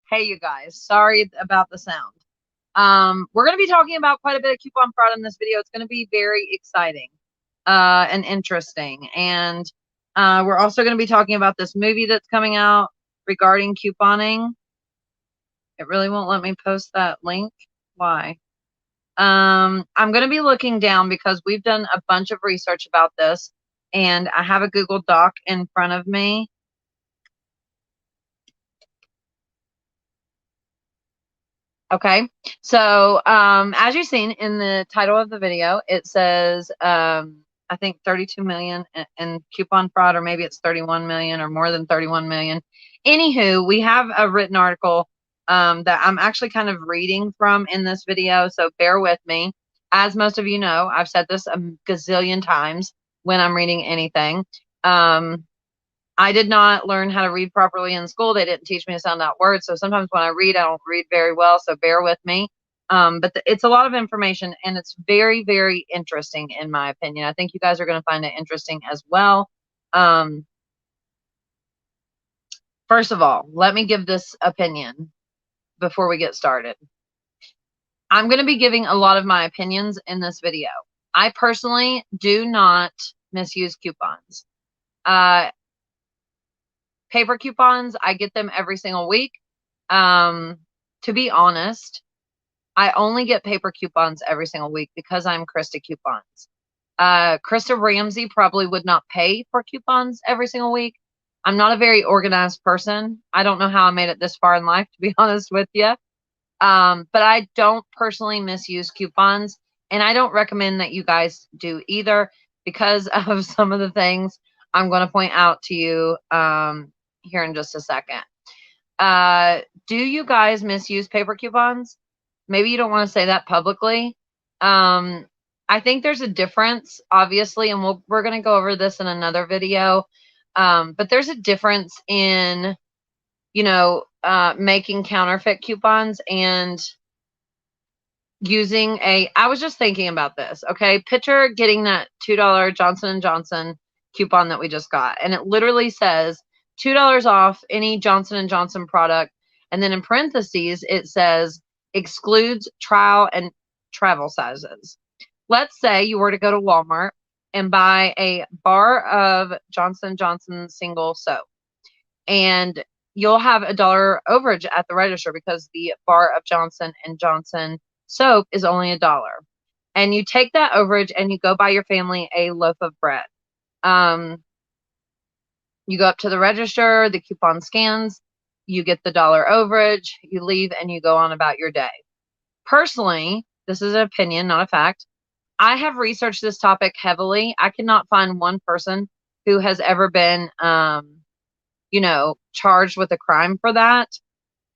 Hey, you guys, sorry about the sound. We're going to be talking about quite a bit of coupon fraud in this video. It's going to be very exciting and interesting. And we're also going to be talking about this movie that's coming out regarding couponing. It really won't let me post that link. Why? I'm going to be looking down because we've done a bunch of research about this, and I have a Google Doc in front of me. Okay, so as you've seen in the title of the video, it says I think 32 million in coupon fraud, or maybe it's 31 million or more than 31 million. Anywho, we have a written article that I'm actually kind of reading from in this video, so bear with me. As most of you know, I've said this a gazillion times when I'm reading anything. I did not learn how to read properly in school. They didn't teach me to sound out words. So sometimes when I read, I don't read very well. So bear with me. But it's a lot of information, and it's very, very interesting in my opinion. I think you guys are going to find it interesting as well. First of all, let me give this opinion before we get started. I'm going to be giving a lot of my opinions in this video. I personally do not misuse coupons. Paper coupons, I get them every single week. To be honest, I only get paper coupons every single week because I'm Krista Coupons. Krista Ramsey probably would not pay for coupons every single week. I'm not a very organized person. I don't know how I made it this far in life, to be honest with you. But I don't personally misuse coupons, and I don't recommend that you guys do either because of some of the things I'm going to point out to you here in just a second. Do you guys misuse paper coupons? Maybe you don't want to say that publicly. I think there's a difference, obviously, and we're going to go over this in another video. But there's a difference in, making counterfeit coupons and using I was just thinking about this. Okay. Picture getting that $2 Johnson & Johnson coupon that we just got. And it literally says $2 off any Johnson & Johnson product. And then in parentheses, it says excludes trial and travel sizes. Let's say you were to go to Walmart and buy a bar of Johnson & Johnson single soap, and you'll have $1 overage at the register because the bar of Johnson & Johnson soap is only $1. And you take that overage and you go buy your family a loaf of bread. You go up to the register, the coupon scans, you get the $1 overage, you leave, and you go on about your day. Personally, this is an opinion, not a fact. I have researched this topic heavily. I cannot find one person who has ever been, charged with a crime for that.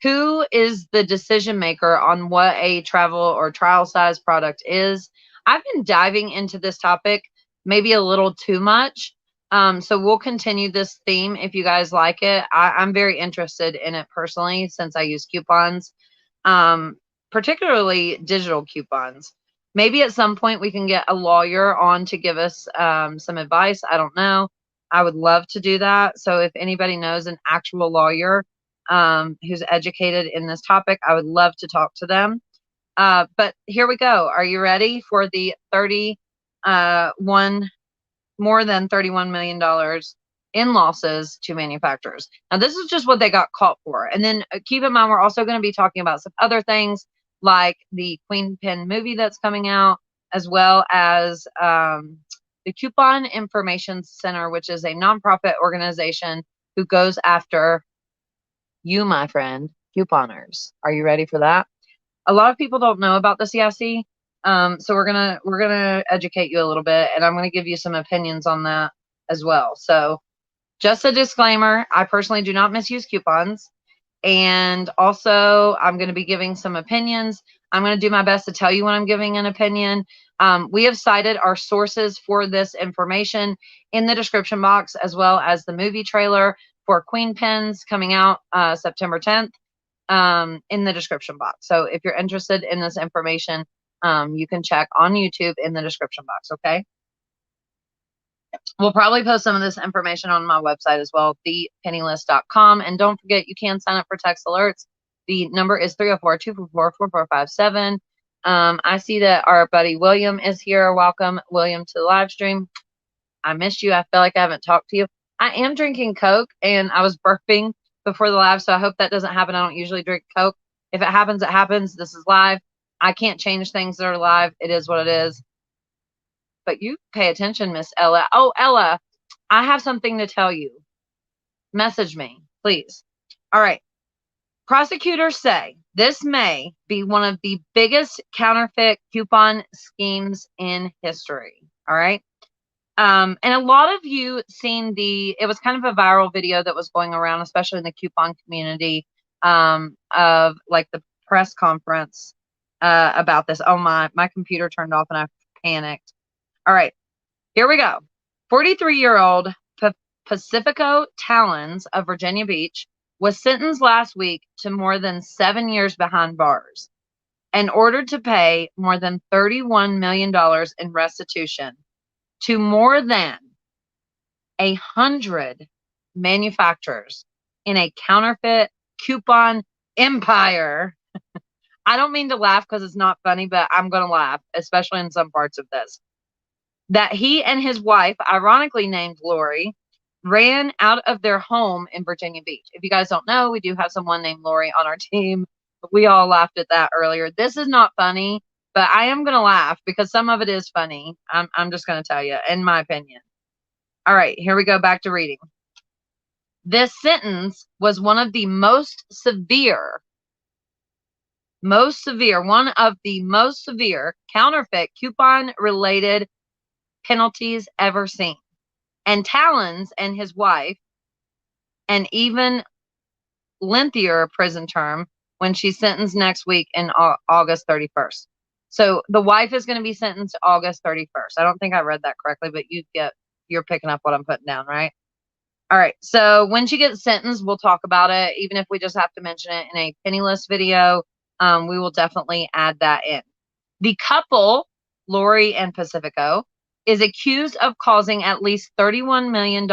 Who is the decision maker on what a travel or trial size product is? I've been diving into this topic maybe a little too much. So we'll continue this theme if you guys like it. I'm very interested in it personally since I use coupons, particularly digital coupons. Maybe at some point we can get a lawyer on to give us some advice. I don't know. I would love to do that. So if anybody knows an actual lawyer who's educated in this topic, I would love to talk to them. But here we go. Are you ready for the more than $31 million in losses to manufacturers? Now, this is just what they got caught for. And then keep in mind, we're also going to be talking about some other things like the Queen Pen movie that's coming out, as well as the Coupon Information Center, which is a nonprofit organization who goes after you, my friend, couponers. Are you ready for that? A lot of people don't know about the CIC. So we're gonna educate you a little bit, and I'm gonna give you some opinions on that as well. So just a disclaimer, I personally do not misuse coupons. And also I'm going to be giving some opinions. I'm going to do my best to tell you when I'm giving an opinion. We have cited our sources for this information in the description box, as well as the movie trailer for Queen Pens coming out September 10th in the description box. So if you're interested in this information, you can check on YouTube in the description box, okay? We'll probably post some of this information on my website as well, thepennilist.com. And don't forget, you can sign up for text alerts The number is 304-244-4457. I see that our buddy William is here. Welcome, William, to the live stream. I missed you. I feel like I haven't talked to you. I am drinking Coke, and I was burping before the live, so I hope that doesn't happen. I don't usually drink Coke. If it happens, it happens. This is live. I can't change things that are live. It is what it is. But you pay attention, Miss Ella. Oh, Ella, I have something to tell you. Message me, please. All right. Prosecutors say this may be one of the biggest counterfeit coupon schemes in history. All right. And a lot of you seen it was kind of a viral video that was going around, especially in the coupon community, of like the press conference about this. Oh, my computer turned off and I panicked. All right, here we go. 43-year-old Pacifico Talons of Virginia Beach was sentenced last week to more than 7 years behind bars and ordered to pay more than $31 million in restitution to more than 100 manufacturers in a counterfeit coupon empire. I don't mean to laugh because it's not funny, but I'm going to laugh, especially in some parts of this. That he and his wife, ironically named Lori, ran out of their home in Virginia Beach. If you guys don't know, we do have someone named Lori on our team. We all laughed at that earlier. This is not funny, but I am going to laugh because some of it is funny. I'm just going to tell you, in my opinion. All right, here we go back to reading. This sentence was one of the most severe counterfeit coupon-related penalties ever seen. And Talons and his wife, an even lengthier prison term when she's sentenced next week in August 31st. So the wife is going to be sentenced August 31st. I don't think I read that correctly, but you're picking up what I'm putting down, right? All right. So when she gets sentenced, we'll talk about it. Even if we just have to mention it in a Penniless video, we will definitely add that in. The couple, Lori and Pacifico, is accused of causing at least $31 million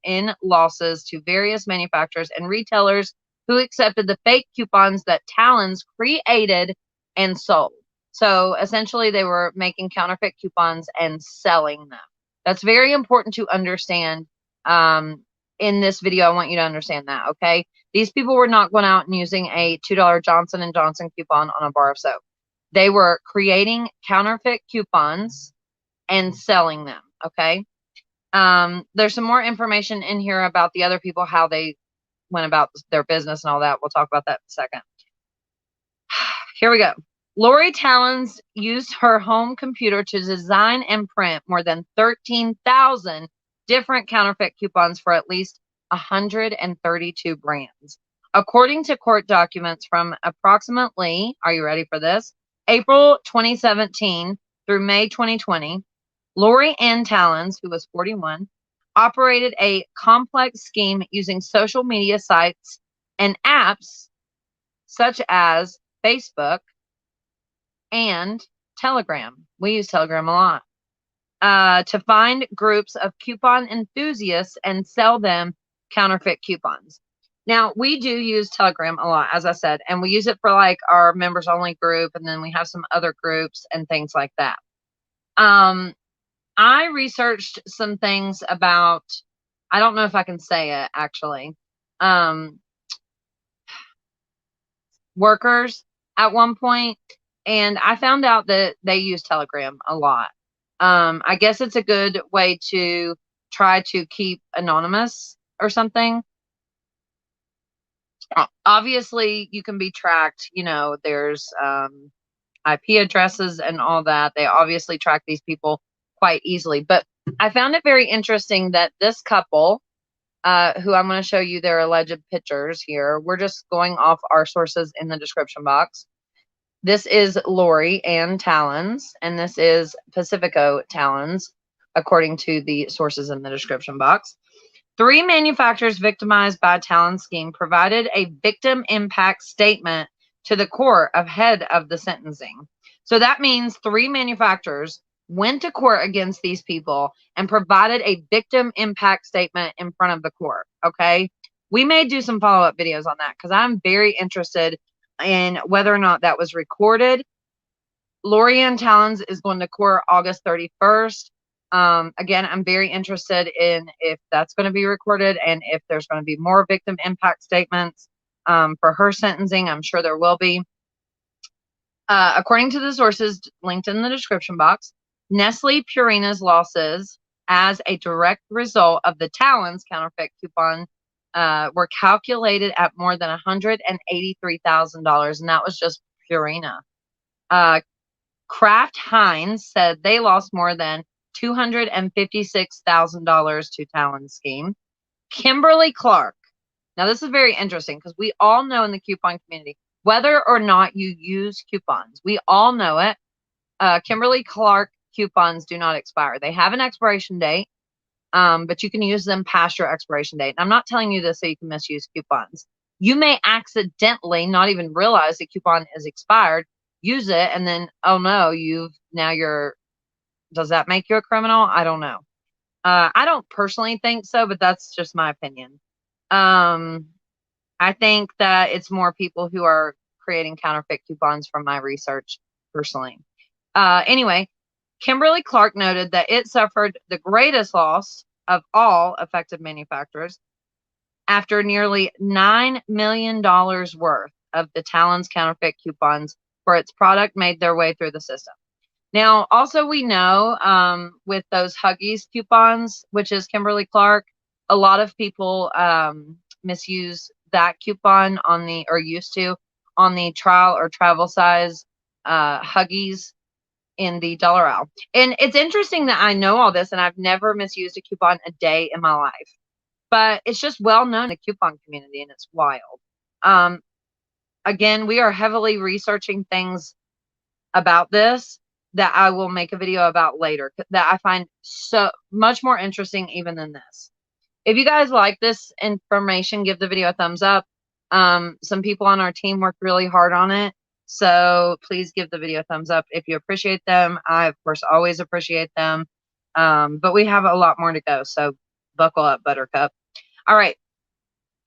in losses to various manufacturers and retailers who accepted the fake coupons that Talons created and sold. So essentially, they were making counterfeit coupons and selling them. That's very important to understand. In this video, I want you to understand that, okay? These people were not going out and using a $2 Johnson & Johnson coupon on a bar of soap. They were creating counterfeit coupons and selling them, okay? There's some more information in here about the other people, how they went about their business and all that. We'll talk about that in a second. Here we go. Lori Talons used her home computer to design and print more than 13,000 different counterfeit coupons for at least 132 brands. According to court documents from approximately, are you ready for this? April 2017 through May 2020, Lori Ann Talons, who was 41, operated a complex scheme using social media sites and apps such as Facebook and Telegram. We use Telegram a lot. To find groups of coupon enthusiasts and sell them counterfeit coupons. Now, we do use Telegram a lot, as I said, and we use it for like our members only group, and then we have some other groups and things like that. I researched some things about, I don't know if I can say it actually, workers at one point, and I found out that they use Telegram a lot. I guess it's a good way to try to keep anonymous or something. Obviously, you can be tracked. You know, there's IP addresses and all that. They obviously track these people quite easily. But I found it very interesting that this couple, who I'm going to show you their alleged pictures here. We're just going off our sources in the description box. This is Lori Ann Talons, and this is Pacifico Talons, according to the sources in the description box. 3 manufacturers victimized by Talons' scheme provided a victim impact statement to the court ahead of the sentencing. So that means 3 manufacturers went to court against these people and provided a victim impact statement in front of the court, okay? We may do some follow-up videos on that because I'm very interested in whether or not that was recorded. Lorianne Talons is going to court August 31st. Again, I'm very interested in if that's going to be recorded and if there's going to be more victim impact statements for her sentencing. I'm sure there will be. According to the sources linked in the description box, Nestle Purina's losses as a direct result of the Talons counterfeit coupon were calculated at more than $183,000, and that was just Purina. Kraft Heinz said they lost more than $256,000 to Talon scheme. Kimberly Clark. Now, this is very interesting because we all know in the coupon community, whether or not you use coupons, we all know it. Kimberly Clark coupons do not expire. They have an expiration date, but you can use them past your expiration date. And I'm not telling you this so you can misuse coupons. You may accidentally not even realize the coupon is expired, use it, and then, oh no, does that make you a criminal? I don't know. I don't personally think so, but that's just my opinion. I think that it's more people who are creating counterfeit coupons from my research personally. Anyway, Kimberly Clark noted that it suffered the greatest loss of all affected manufacturers after nearly $9 million worth of the Talons counterfeit coupons for its product made their way through the system. Now, also we know with those Huggies coupons, which is Kimberly Clark, a lot of people misuse that coupon used to on the trial or travel size Huggies in the dollar aisle. And it's interesting that I know all this and I've never misused a coupon a day in my life. But it's just well known in the coupon community and it's wild. Again, we are heavily researching things about this that I will make a video about later that I find so much more interesting even than this. If you guys like this information, give the video a thumbs up. Some people on our team worked really hard on it. So please give the video a thumbs up if you appreciate them. I, of course, always appreciate them. But we have a lot more to go. So buckle up, Buttercup. All right.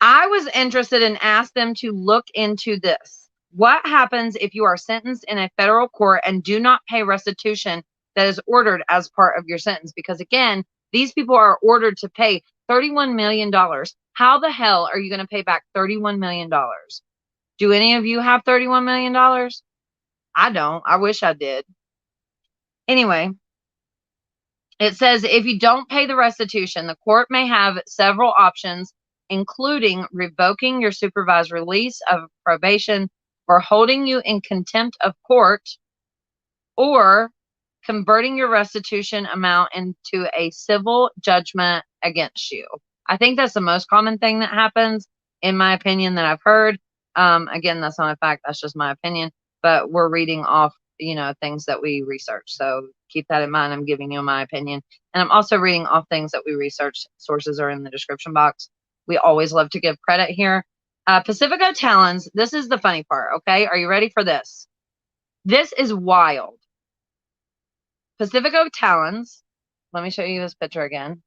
I was interested and asked them to look into this. What happens if you are sentenced in a federal court and do not pay restitution that is ordered as part of your sentence? Because again, these people are ordered to pay $31 million. How the hell are you going to pay back $31 million? Do any of you have $31 million? I don't. I wish I did. Anyway, it says if you don't pay the restitution, the court may have several options, including revoking your supervised release of probation or holding you in contempt of court, or converting your restitution amount into a civil judgment against you. I think that's the most common thing that happens, in my opinion, that I've heard. Again, that's not a fact. That's just my opinion. But we're reading off, things that we research. So keep that in mind. I'm giving you my opinion. And I'm also reading off things that we research. Sources are in the description box. We always love to give credit here. Pacifico Talons, this is the funny part, okay? Are you ready for this? This is wild. Pacifico Talons, let me show you this picture again.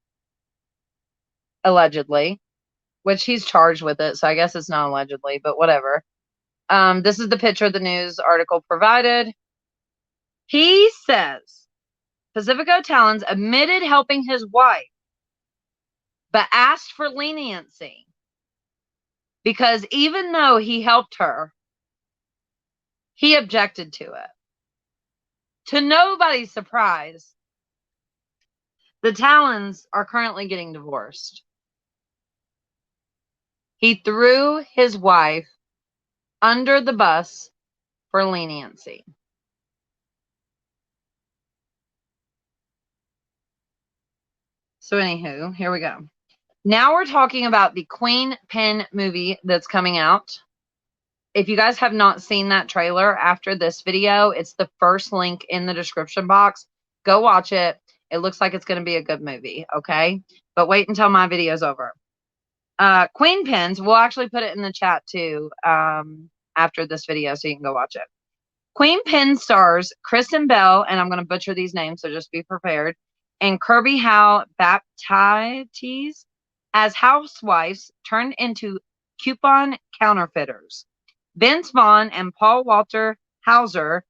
Allegedly, which he's charged with it, so I guess it's not allegedly, but whatever. This is the picture the news article provided. He says Pacifico Talons admitted helping his wife, but asked for leniency because even though he helped her, he objected to it. To nobody's surprise, the Talons are currently getting divorced. He threw his wife under the bus for leniency. So anywho, here we go. Now we're talking about the Queen Pen movie that's coming out. If you guys have not seen that trailer after this video, it's the first link in the description box. Go watch it. It looks like it's going to be a good movie, okay? But wait until my video's over. Queen Pens, we'll actually put it in the chat too after this video so you can go watch it. Queen Pen stars Kristen Bell, and I'm going to butcher these names, so just be prepared, and Kirby Howe Baptiste. as housewives turned into coupon counterfeiters. Vince Vaughn and Paul Walter Hauser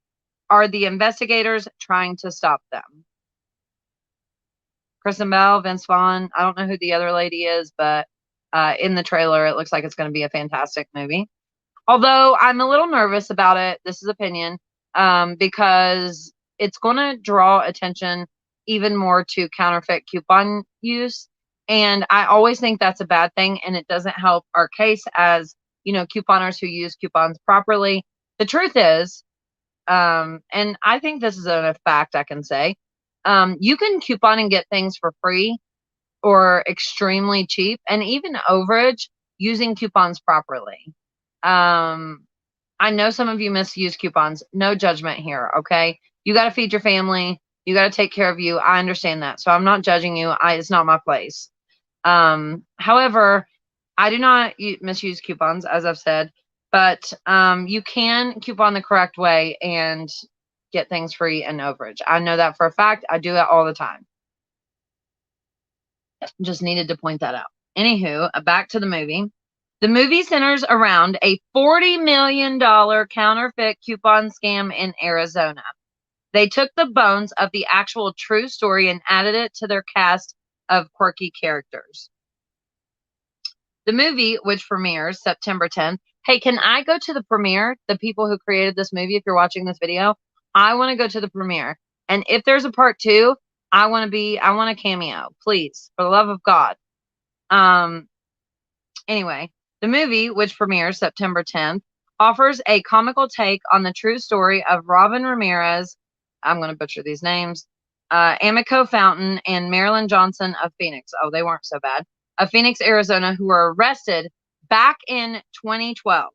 are the investigators trying to stop them. Kristen Bell, Vince Vaughn, I don't know who the other lady is, but in the trailer, it looks like it's going to be a fantastic movie. Although I'm a little nervous about it, this is opinion, because it's going to draw attention even more to counterfeit coupon use. And I always think that's a bad thing, and it doesn't help our case as, couponers who use coupons properly. The truth is, and I think this is a fact I can say, you can coupon and get things for free or extremely cheap and even overage using coupons properly. I know some of you misuse coupons. No judgment here, okay? You got to feed your family. You got to take care of you. I understand that. So I'm not judging you. It's not my place. However, I do not misuse coupons, as I've said, but you can coupon the correct way and get things free and overage. I know that for a fact. I do that all the time. Just needed to point that out. Anywho, back to the movie. The movie centers around a $40 million counterfeit coupon scam in Arizona. They took the bones of the actual true story and added it to their cast of quirky characters. The movie, which premieres September 10th. Hey, can I go to the premiere? The people who created this movie, if you're watching this video, I want to go to the premiere. And if there's a part 2, I want a cameo, please, for the love of God. Anyway, the movie, which premieres September 10th, offers a comical take on the true story of Robin Ramirez, I'm going to butcher these names, Amico Fountain, and Marilyn Johnson of Phoenix. Oh, they weren't so bad. Of Phoenix, Arizona, who were arrested back in 2012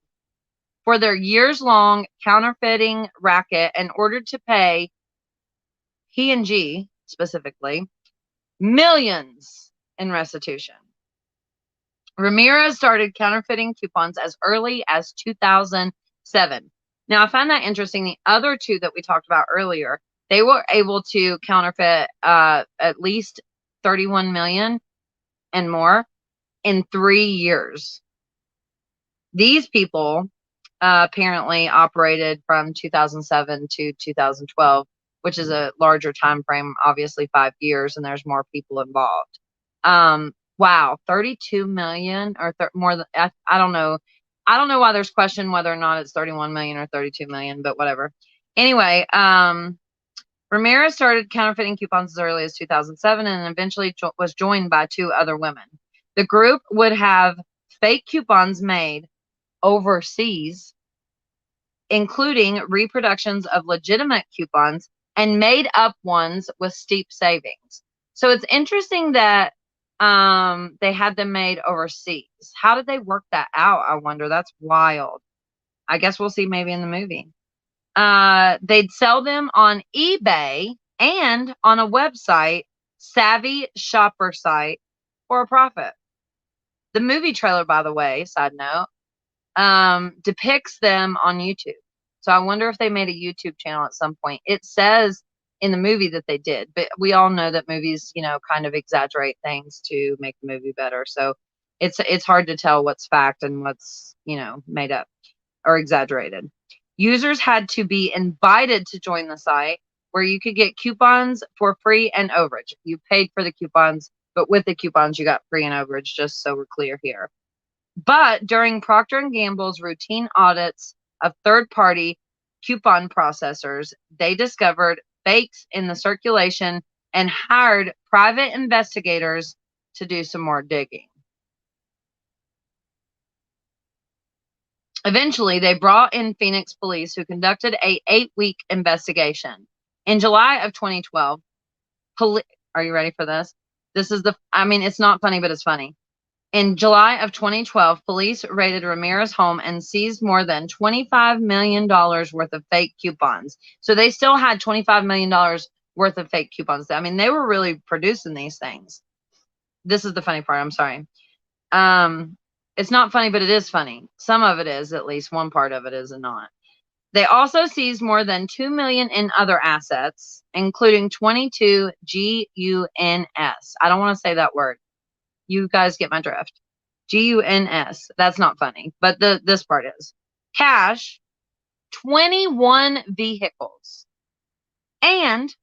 for their years-long counterfeiting racket and ordered to pay P&G, specifically, millions in restitution. Ramirez started counterfeiting coupons as early as 2007. Now, I find that interesting. The other two that we talked about earlier, they were able to counterfeit at least 31 million and more in 3 years. These people apparently operated from 2007 to 2012, which is a larger time frame, obviously 5 years, and there's more people involved. Wow, 32 million or more than, I don't know. I don't know why there's question whether or not it's 31 million or 32 million, but whatever. Anyway, Ramirez started counterfeiting coupons as early as 2007 and eventually was joined by 2 other women. The group would have fake coupons made overseas, including reproductions of legitimate coupons and made up ones with steep savings. So it's interesting that they had them made overseas. How did they work that out? I wonder. That's wild. I guess we'll see maybe in the movie. They'd sell them on eBay and on a website, Savvy Shopper site, for a profit. The movie trailer, by the way, side note, depicts them on YouTube. So I wonder if they made a YouTube channel at some point. It says in the movie that they did, but we all know that movies, kind of exaggerate things to make the movie better. So it's hard to tell what's fact and what's, made up or exaggerated. Users had to be invited to join the site where you could get coupons for free and overage. You paid for the coupons, but with the coupons, you got free and overage, just so we're clear here. But during Procter & Gamble's routine audits of third-party coupon processors, they discovered fakes in the circulation and hired private investigators to do some more digging. Eventually, they brought in Phoenix police who conducted a 8-week investigation. In July of 2012, are you ready for this? It's not funny, but it's funny. In July of 2012, police raided Ramirez's home and seized more than $25 million worth of fake coupons. So they still had $25 million worth of fake coupons. They were really producing these things. This is the funny part. I'm sorry. It's not funny, but it is funny. Some of it is, at least one part of it is not. They also seized more than $2 million in other assets, including 22 GUNS. I don't want to say that word. You guys get my drift. Guns. That's not funny, but this part is. Cash, 21 vehicles, and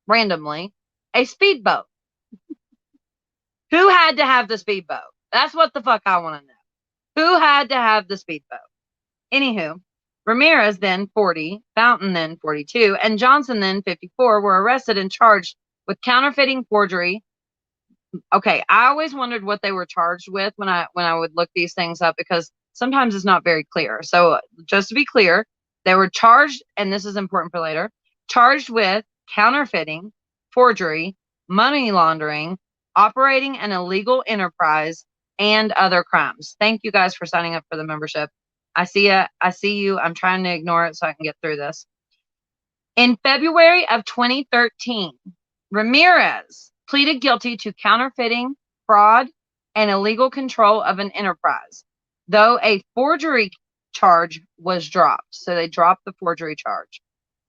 randomly a speedboat. Who had to have the speedboat? That's what the fuck I want to know. Who had to have the speedboat? Anywho, Ramirez, then 40, Fountain, then 42, and Johnson, then 54, were arrested and charged with counterfeiting, forgery. Okay, I always wondered what they were charged with when I would look these things up, because sometimes it's not very clear. So just to be clear, they were charged, and this is important for later, charged with counterfeiting, forgery, money laundering, operating an illegal enterprise, and other crimes. Thank you guys for signing up for the membership. I see you. I'm trying to ignore it so I can get through this. In February of 2013, Ramirez pleaded guilty to counterfeiting, fraud, and illegal control of an enterprise, though a forgery charge was dropped. So they dropped the forgery charge.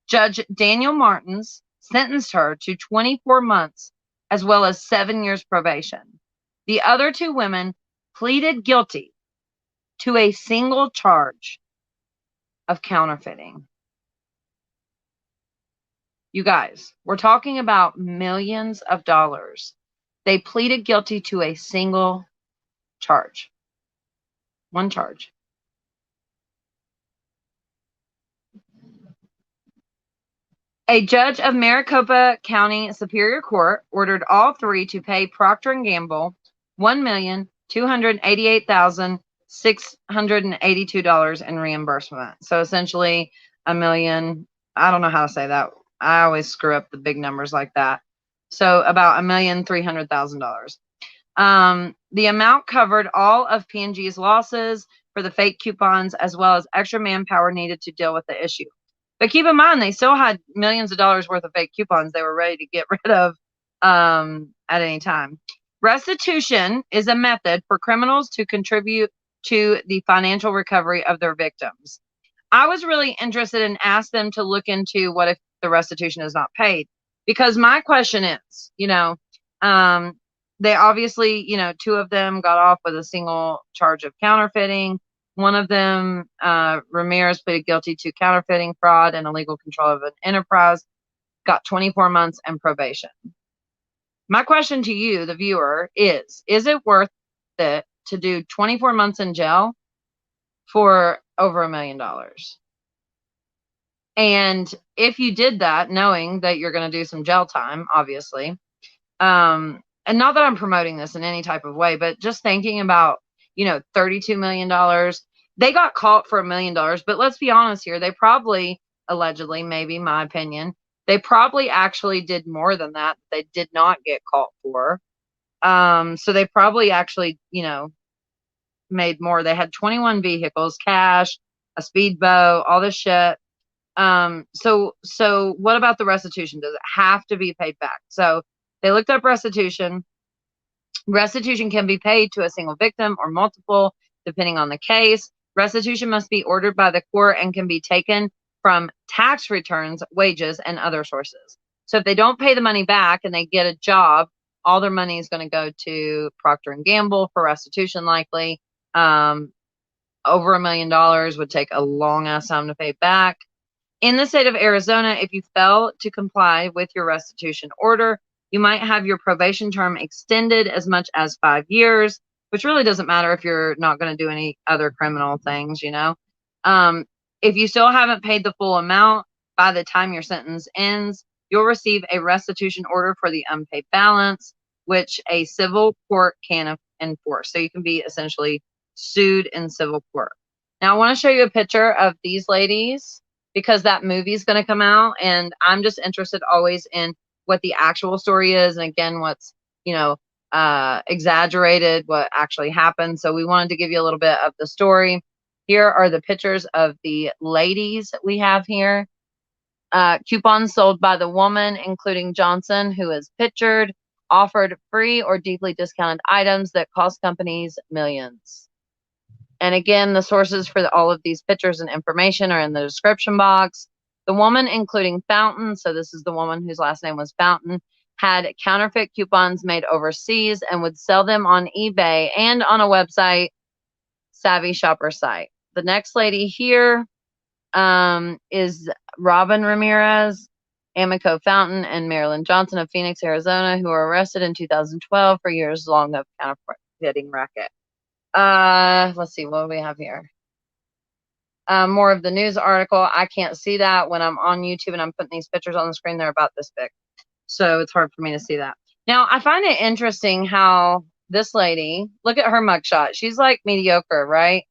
Judge Daniel Martins sentenced her to 24 months as well as 7 years probation. The other two women pleaded guilty to a single charge of counterfeiting. You guys, we're talking about millions of dollars. They pleaded guilty to a single charge. One charge. A judge of Maricopa County Superior Court ordered all three to pay Procter & Gamble $1,288,682 in reimbursement. So essentially $1 million. I don't know how to say that. I always screw up the big numbers like that. So about $1,300,000. The amount covered all of P&G's losses for the fake coupons, as well as extra manpower needed to deal with the issue. But keep in mind, they still had millions of dollars worth of fake coupons they were ready to get rid of at any time. Restitution is a method for criminals to contribute to the financial recovery of their victims. I was really interested and asked them to look into what if the restitution is not paid. Because my question is, they obviously, two of them got off with a single charge of counterfeiting. One of them, Ramirez, pleaded guilty to counterfeiting, fraud, and illegal control of an enterprise, got 24 months and probation. My question to you, the viewer, is it worth it to do 24 months in jail for over $1 million? And if you did that, knowing that you're going to do some jail time, obviously, and not that I'm promoting this in any type of way, but just thinking about, $32 million. They got caught for $1 million, but let's be honest here. They probably, allegedly, maybe my opinion, they probably actually did more than that. They did not get caught for. So they probably actually, made more. They had 21 vehicles, cash, a speedboat, all this shit. So what about the restitution? Does it have to be paid back? So they looked up restitution. Restitution can be paid to a single victim or multiple, depending on the case. Restitution must be ordered by the court and can be taken from tax returns, wages, and other sources. So if they don't pay the money back and they get a job, all their money is going to go to Procter & Gamble for restitution, likely. Over $1 million would take a long ass time to pay back. In the state of Arizona, if you fail to comply with your restitution order, you might have your probation term extended as much as 5 years, which really doesn't matter if you're not going to do any other criminal things, If you still haven't paid the full amount by the time your sentence ends, you'll receive a restitution order for the unpaid balance, which a civil court can enforce. So you can be essentially sued in civil court. Now, I want to show you a picture of these ladies because that movie is going to come out, and I'm just interested always in what the actual story is, and again, what's exaggerated, what actually happened. So we wanted to give you a little bit of the story. Here are the pictures of the ladies that we have here. Coupons sold by the woman, including Johnson, who is pictured, offered free or deeply discounted items that cost companies millions. And again, the sources for all of these pictures and information are in the description box. The woman, including Fountain, so this is the woman whose last name was Fountain, had counterfeit coupons made overseas and would sell them on eBay and on a website, Savvy Shopper site. The next lady here is Robin Ramirez, Amico Fountain, and Marilyn Johnson of Phoenix, Arizona, who were arrested in 2012 for years long of counterfeiting racket. Let's see, what do we have here? More of the news article. I can't see that when I'm on YouTube and I'm putting these pictures on the screen. They're about this big. So it's hard for me to see that. Now, I find it interesting how this lady, look at her mugshot. She's like mediocre, right?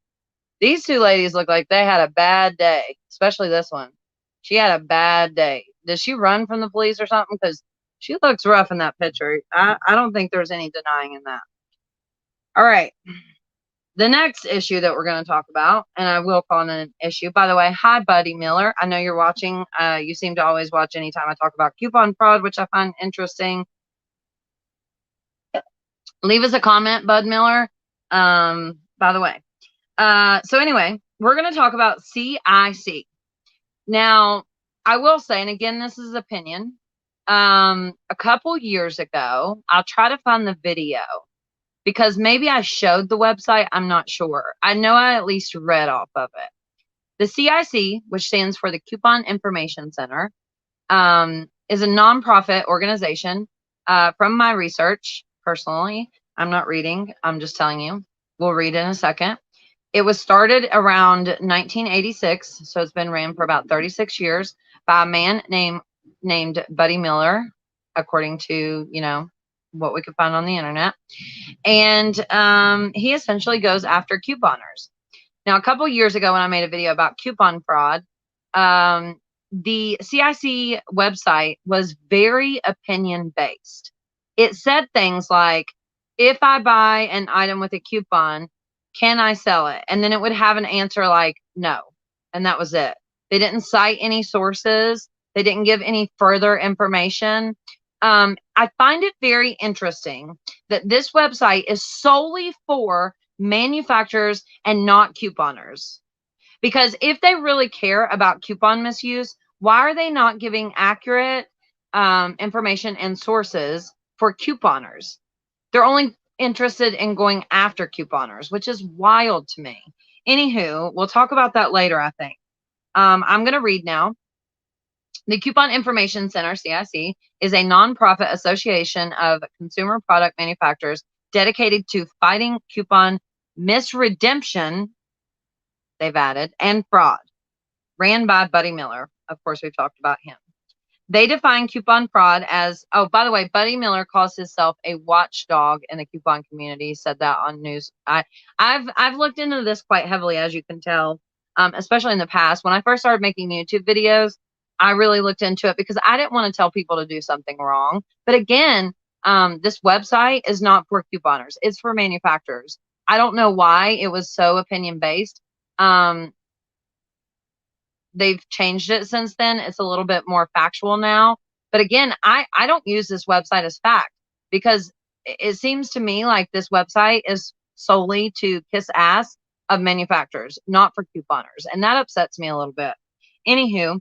These two ladies look like they had a bad day, especially this one. She had a bad day. Did she run from the police or something? Because she looks rough in that picture. I don't think there's any denying in that. All right. The next issue that we're going to talk about, and I will call it an issue. By the way, hi, Buddy Miller. I know you're watching. You seem to always watch anytime I talk about coupon fraud, which I find interesting. Leave us a comment, Bud Miller. By the way. So anyway, we're going to talk about CIC. Now, I will say, and again, this is opinion. A couple years ago, I'll try to find the video because maybe I showed the website. I'm not sure. I know I at least read off of it. The CIC, which stands for the Coupon Information Center, is a nonprofit organization. From my research, personally, I'm not reading. I'm just telling you. We'll read in a second. It was started around 1986, so it's been ran for about 36 years by a man named Buddy Miller, according to, you know, what we could find on the internet. And he essentially goes after couponers. Now, a couple years ago when I made a video about coupon fraud, the CIC website was very opinion-based. It said things like, if I buy an item with a coupon, can I sell it? And then it would have an answer like, no. And that was it. They didn't cite any sources. They didn't give any further information. I find it very interesting that this website is solely for manufacturers and not couponers. Because if they really care about coupon misuse, why are they not giving accurate information and sources for couponers? They're only interested in going after couponers, which is wild to me. Anywho, we'll talk about that later, I think. I'm going to read now. The Coupon Information Center, CIC, is a nonprofit association of consumer product manufacturers dedicated to fighting coupon misredemption, they've added, and fraud, ran by Buddy Miller. Of course, we've talked about him. They define coupon fraud as, oh, by the way, Buddy Miller calls himself a watchdog in the coupon community. He said that on news. I've looked into this quite heavily, as you can tell, especially in the past. When I first started making YouTube videos, I really looked into it because I didn't want to tell people to do something wrong. But again, this website is not for couponers. It's for manufacturers. I don't know why it was so opinion-based. They've changed it since then. It's a little bit more factual now. But again, I don't use this website as fact because it seems to me like this website is solely to kiss ass of manufacturers, not for couponers. And that upsets me a little bit. Anywho,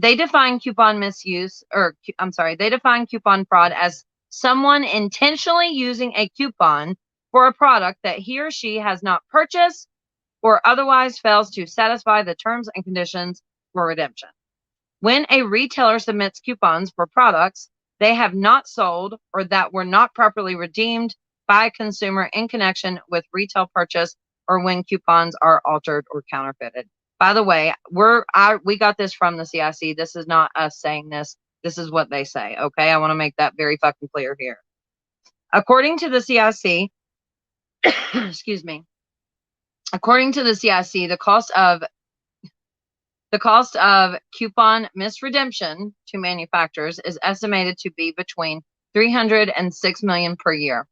they define coupon misuse, they define coupon fraud as someone intentionally using a coupon for a product that he or she has not purchased or otherwise fails to satisfy the terms and conditions for redemption. When a retailer submits coupons for products they have not sold or that were not properly redeemed by a consumer in connection with retail purchase or when coupons are altered or counterfeited. By the way, we got this from the CIC. This is not us saying this. This is what they say, okay? I want to make that very fucking clear here. According to the CIC, excuse me, according to the CIC, the cost of coupon misredemption to manufacturers is estimated to be between $300 and $6 million per year.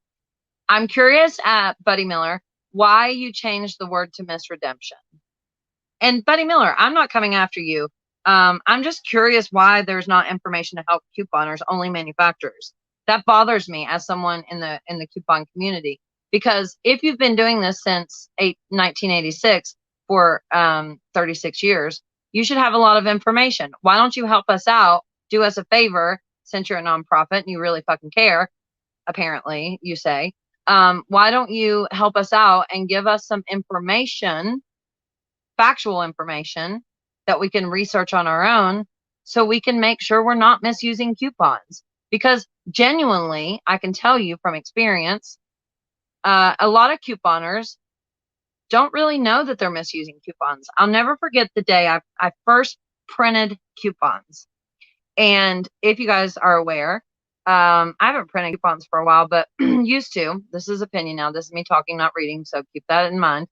I'm curious at Buddy Miller why you changed the word to misredemption. And Buddy Miller, I'm not coming after you. I'm just curious why there's not information to help couponers, only manufacturers. That bothers me as someone in the coupon community. Because if you've been doing this since 1986 for 36 years, you should have a lot of information. Why don't you help us out, do us a favor, since you're a nonprofit and you really fucking care, apparently, you say, why don't you help us out and give us some information, factual information that we can research on our own so we can make sure we're not misusing coupons? Because genuinely, I can tell you from experience, a lot of couponers don't really know that they're misusing coupons. I'll never forget the day I first printed coupons. And if you guys are aware, I haven't printed coupons for a while, but used to. This is opinion now. This is me talking, not reading, so keep that in mind.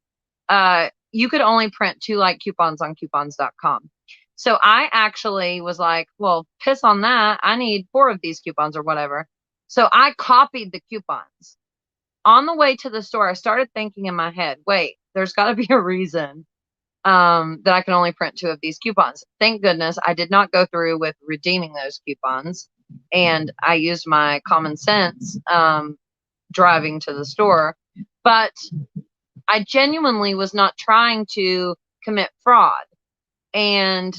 You could only print 2 like coupons on coupons.com. So I actually was like, well, piss on that. I need 4 of these coupons or whatever. So I copied the coupons. On the way to the store, I started thinking in my head, wait, there's got to be a reason that I can only print 2 of these coupons. Thank goodness I did not go through with redeeming those coupons, and I used my common sense driving to the store. But I genuinely was not trying to commit fraud. And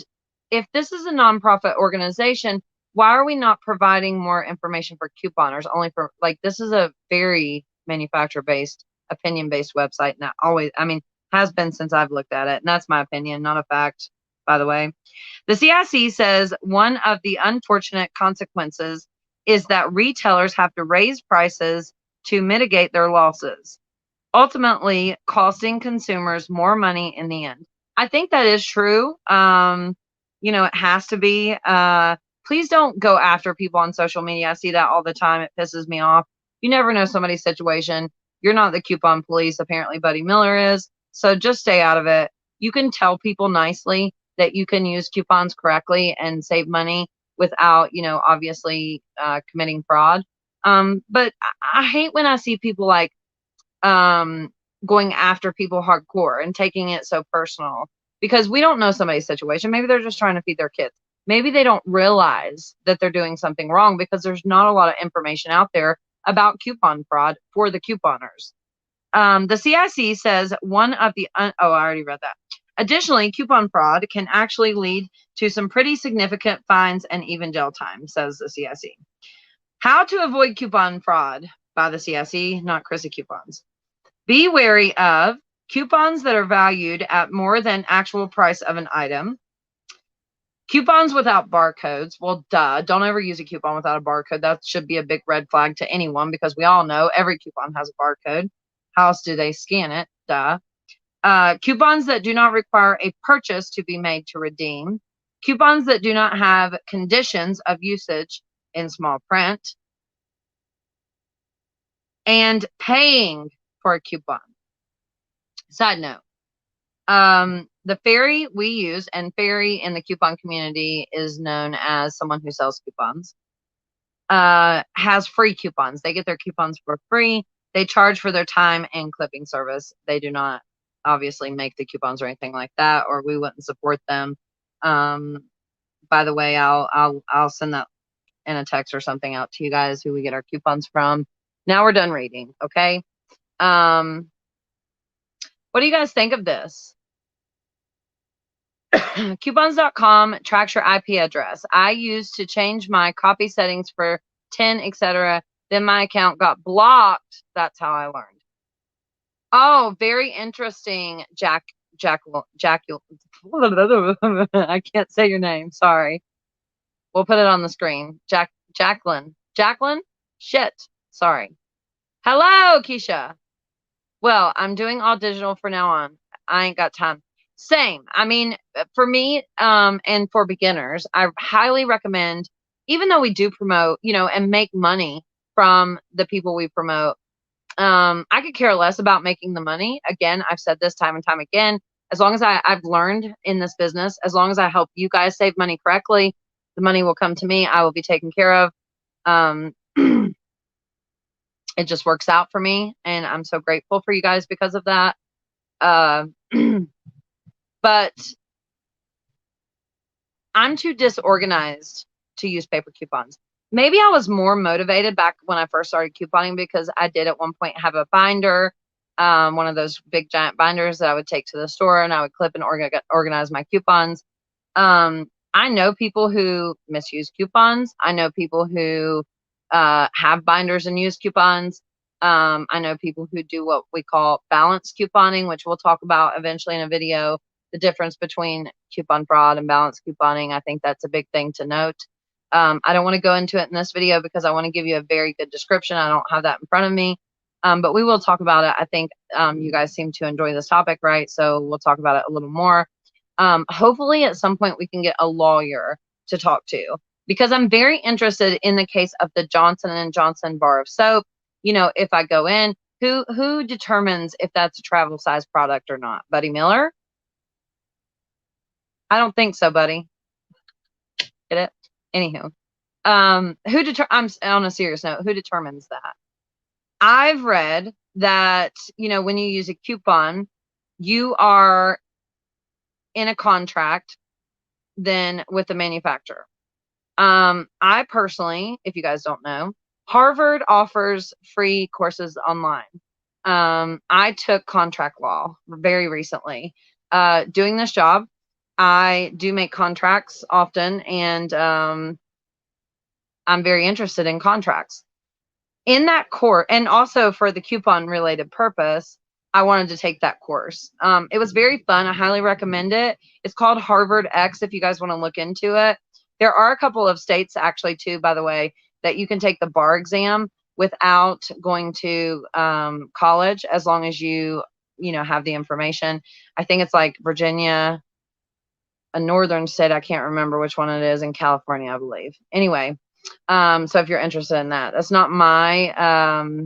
if this is a nonprofit organization, why are we not providing more information for couponers? Only for, like, this is a very manufacturer-based, opinion-based website, and has been since I've looked at it. And that's my opinion, not a fact, by the way. The CIC says one of the unfortunate consequences is that retailers have to raise prices to mitigate their losses, ultimately costing consumers more money in the end. I think that is true. It has to be. Please don't go after people on social media. I see that all the time. It pisses me off. You never know somebody's situation. You're not the coupon police. Apparently Buddy Miller is. So just stay out of it. You can tell people nicely that you can use coupons correctly and save money without, obviously committing fraud. But I hate when I see people like going after people hardcore and taking it so personal, because we don't know somebody's situation. Maybe they're just trying to feed their kids. Maybe they don't realize that they're doing something wrong because there's not a lot of information out there about coupon fraud for the couponers. The CIC says one of the, I already read that. Additionally, coupon fraud can actually lead to some pretty significant fines and even jail time, says the CIC. How to avoid coupon fraud by the CIC, not Chrissy Coupons. Be wary of coupons that are valued at more than actual price of an item. Coupons without barcodes. Well, duh. Don't ever use a coupon without a barcode. That should be a big red flag to anyone, because we all know every coupon has a barcode. How else do they scan it? Duh. Coupons that do not require a purchase to be made to redeem. Coupons that do not have conditions of usage in small print. And paying for a coupon. Side note. The fairy we use, and fairy in the coupon community is known as someone who sells coupons, has free coupons. They get their coupons for free. They charge for their time and clipping service. They do not obviously make the coupons or anything like that, or we wouldn't support them. By the way, I'll send that in a text or something out to you guys who we get our coupons from. Now we're done reading, okay? What do you guys think of this? Coupons.com tracks your IP address. I used to change my copy settings for 10, etc. Then my account got blocked. That's how I learned. Oh, very interesting, Jack. I can't say your name. Sorry. We'll put it on the screen. Jacqueline. Shit. Sorry. Hello, Keisha. Well, I'm doing all digital for now on. I ain't got time. Same. I mean, for me, and for beginners, I highly recommend, even though we do promote, and make money from the people we promote, I could care less about making the money. Again, I've said this time and time again, as long as I've learned in this business, as long as I help you guys save money correctly, the money will come to me. I will be taken care of. It just works out for me, and I'm so grateful for you guys because of that. But I'm too disorganized to use paper coupons. Maybe I was more motivated back when I first started couponing, because I did at one point have a binder, one of those big giant binders that I would take to the store, and I would clip and organize my coupons. I know people who misuse coupons. I know people who have binders and use coupons. I know people who do what we call balance couponing, which we'll talk about eventually in a video, the difference between coupon fraud and balance couponing. I think that's a big thing to note. I don't want to go into it in this video because I want to give you a very good description. I don't have that in front of me, but we will talk about it. I think you guys seem to enjoy this topic, right? So we'll talk about it a little more. Hopefully at some point we can get a lawyer to talk to, because I'm very interested in the case of the Johnson & Johnson bar of soap. You know, if I go in, who determines if that's a travel size product or not? Buddy Miller? I don't think so, buddy. Get it? Anywho, I'm on a serious note, who determines that? I've read that, you know, when you use a coupon, you are in a contract then with the manufacturer. I personally, if you guys don't know, Harvard offers free courses online. I took contract law very recently. Doing this job, I do make contracts often, and I'm very interested in contracts. In that course, and also for the coupon related purpose, I wanted to take that course. It was very fun. I highly recommend it. It's called Harvard X if you guys want to look into it. There are a couple of states actually too, by the way, that you can take the bar exam without going to college, as long as you know, have the information. I think it's like Virginia, a northern state. I can't remember which one it is, in California, I believe. Anyway, so if you're interested in that, that's not my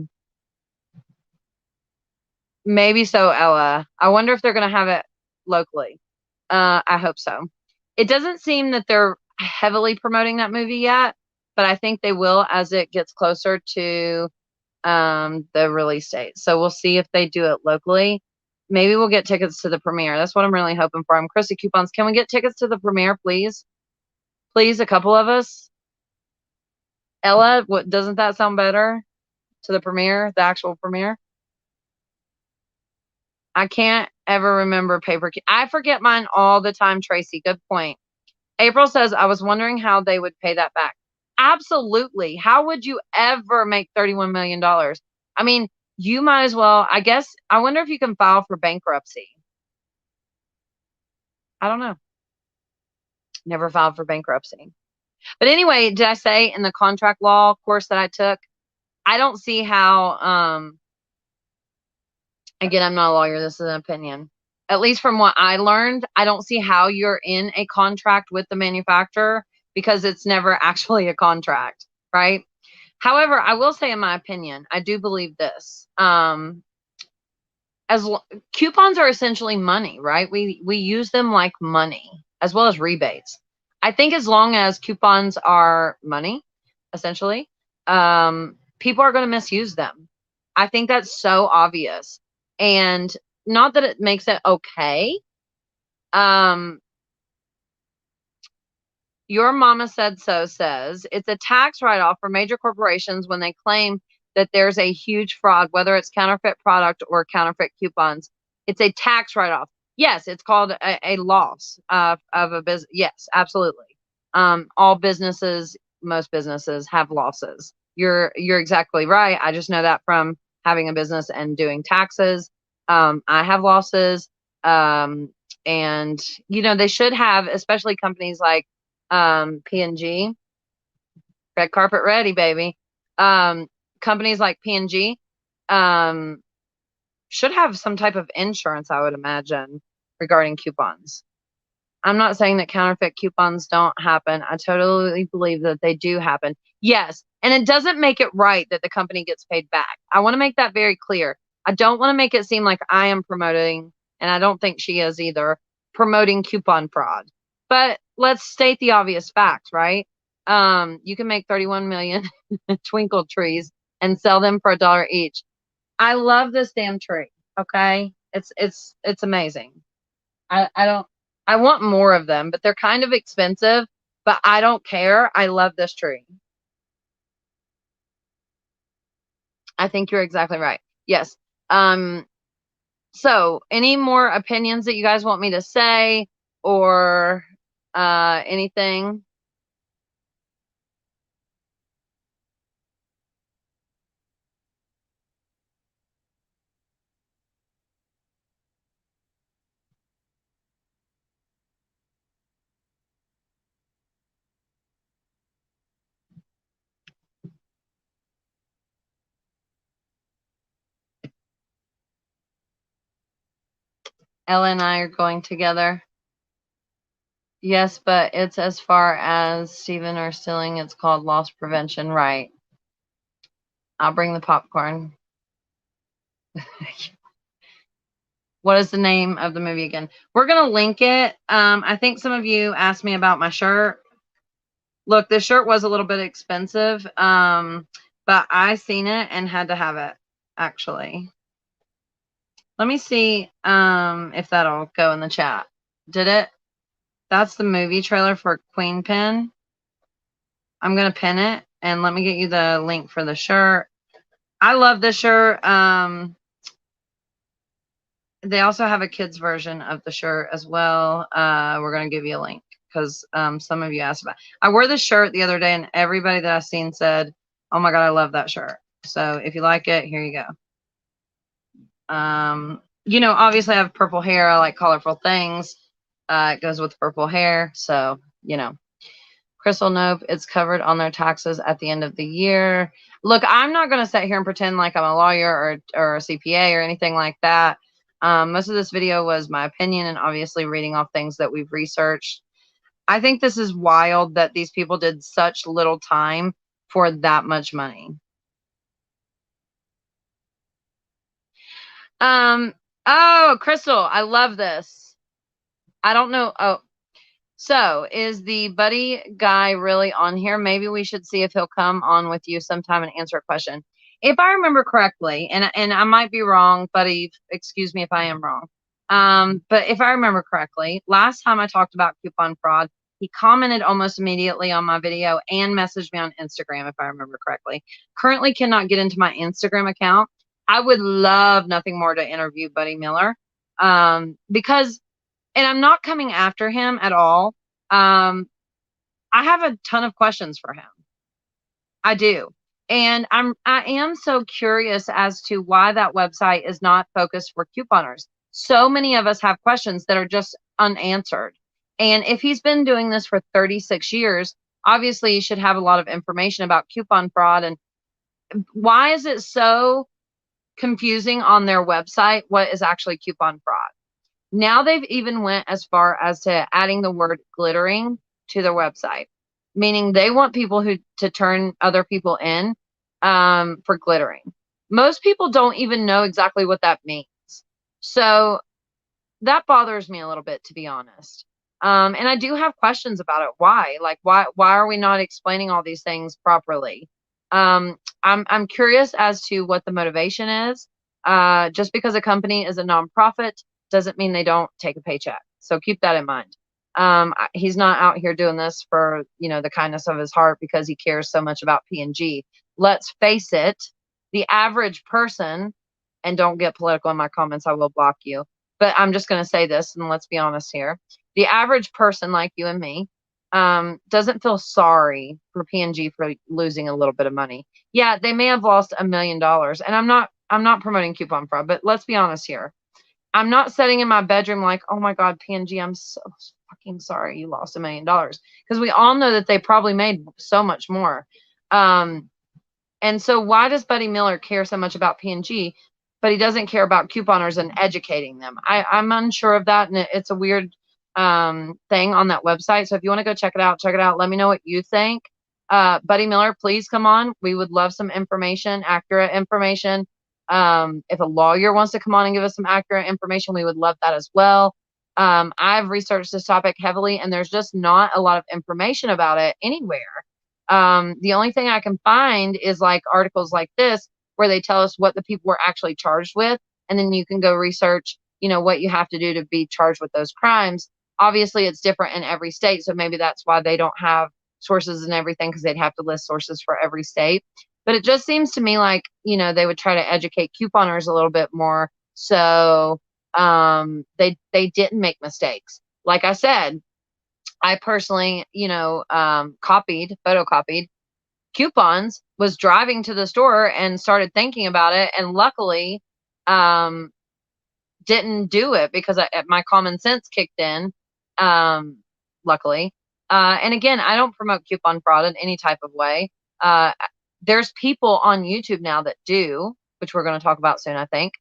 maybe so, Ella. I wonder if they're going to have it locally. I hope so. It doesn't seem that they're heavily promoting that movie yet, but I think they will as it gets closer to the release date. So we'll see if they do it locally. Maybe we'll get tickets to the premiere. That's what I'm really hoping for. I'm Chrissy Coupons. Can we get tickets to the premiere, please? Please, a couple of us. Ella, what, doesn't that sound better? To the premiere, the actual premiere? I can't ever remember paper. I forget mine all the time, Tracy. Good point. April says, I was wondering how they would pay that back. Absolutely. How would you ever make $31 million? I mean, you might as well, I guess. I wonder if you can file for bankruptcy. I don't know. Never filed for bankruptcy. But anyway, did I say in the contract law course that I took, I don't see how, again, I'm not a lawyer. This is an opinion. At least from what I learned, I don't see how you're in a contract with the manufacturer, because it's never actually a contract, right? However, I will say, in my opinion, I do believe this. Coupons are essentially money, right? We use them like money, as well as rebates. I think as long as coupons are money, essentially, people are going to misuse them. I think that's so obvious. And not that it makes it okay. Your Mama Said So says it's a tax write-off for major corporations when they claim that there's a huge fraud, whether it's counterfeit product or counterfeit coupons. It's a tax write-off. Yes, it's called a loss of a business. Yes, absolutely. All businesses, most businesses have losses. You're exactly right. I just know that from having a business and doing taxes. I have losses. And, you know, they should have, especially companies like P&G, red carpet ready, baby. Companies like P&G should have some type of insurance, I would imagine, regarding coupons. I'm not saying that counterfeit coupons don't happen. I totally believe that they do happen. Yes, and it doesn't make it right that the company gets paid back. I want to make that very clear. I don't want to make it seem like I am promoting, and I don't think she is either, promoting coupon fraud. But let's state the obvious facts, right? You can make 31 million twinkle trees and sell them for $1 each. I love this damn tree. Okay, it's amazing. I want more of them, but they're kind of expensive. But I don't care. I love this tree. I think you're exactly right. Yes. So any more opinions that you guys want me to say, or Anything? Ella and I are going together. Yes, but it's as far as Stephen are stealing. It's called loss prevention, right? I'll bring the popcorn. What is the name of the movie again? We're gonna link it. I think some of you asked me about my shirt. Look, this shirt was a little bit expensive, but I seen it and had to have it. Actually, let me see if that'll go in the chat. Did it? That's the movie trailer for Queen Pin. I'm gonna pin it, and let me get you the link for the shirt. I love this shirt. They also have a kids version of the shirt as well. We're gonna give you a link because some of you asked about it. I wore this shirt the other day, and everybody that I've seen said, "Oh my god, I love that shirt." So if you like it, here you go. Obviously I have purple hair. I like colorful things. It goes with purple hair, so Crystal, nope, it's covered on their taxes at the end of the year. Look, I'm not going to sit here and pretend like I'm a lawyer or a CPA or anything like that. Most of this video was my opinion and obviously reading off things that we've researched. I think this is wild that these people did such little time for that much money. Oh, Crystal, I love this. I don't know. Oh, so is the buddy guy really on here? Maybe we should see if he'll come on with you sometime and answer a question. If I remember correctly, and I might be wrong, buddy, excuse me if I am wrong. But if I remember correctly, last time I talked about coupon fraud, he commented almost immediately on my video and messaged me on Instagram, if I remember correctly. Currently cannot get into my Instagram account. I would love nothing more to interview Buddy Miller. Because and I'm not coming after him at all. I have a ton of questions for him. I do. And I am so curious as to why that website is not focused for couponers. So many of us have questions that are just unanswered. And if he's been doing this for 36 years, obviously he should have a lot of information about coupon fraud. And why is it so confusing on their website what is actually coupon fraud? Now they've even went as far as to adding the word glittering to their website, meaning they want people to turn other people in for glittering. Most people don't even know exactly what that means. So that bothers me a little bit, to be honest. And I do have questions about it. Why? Like, why are we not explaining all these things properly? I'm curious as to what the motivation is. Just because a company is a nonprofit doesn't mean they don't take a paycheck. So keep that in mind. He's not out here doing this for, the kindness of his heart because he cares so much about P&G. Let's face it, the average person, and don't get political in my comments, I will block you. But I'm just going to say this, and let's be honest here. The average person like you and me doesn't feel sorry for P&G for losing a little bit of money. Yeah, they may have lost $1 million. And I'm not promoting coupon fraud, but let's be honest here. I'm not sitting in my bedroom like, oh my God, P&G, I'm so fucking sorry you lost $1 million. Because we all know that they probably made so much more. And so why does Buddy Miller care so much about P&G, but he doesn't care about couponers and educating them? I'm unsure of that, and it's a weird thing on that website. So if you want to go check it out, Let me know what you think. Buddy Miller, please come on. We would love some information, accurate information. If a lawyer wants to come on and give us some accurate information, we would love that as well. I've researched this topic heavily, and there's just not a lot of information about it anywhere. The only thing I can find is like articles like this where they tell us what the people were actually charged with, and then you can go research, what you have to do to be charged with those crimes. Obviously, it's different in every state, so maybe that's why they don't have sources and everything, because they'd have to list sources for every state. But it just seems to me like, they would try to educate couponers a little bit more, so they didn't make mistakes. Like I said, I personally, photocopied coupons, was driving to the store and started thinking about it, and luckily um, didn't do it because my common sense kicked in, luckily. And again, I don't promote coupon fraud in any type of way. There's people on YouTube now that do, which we're going to talk about soon, I think.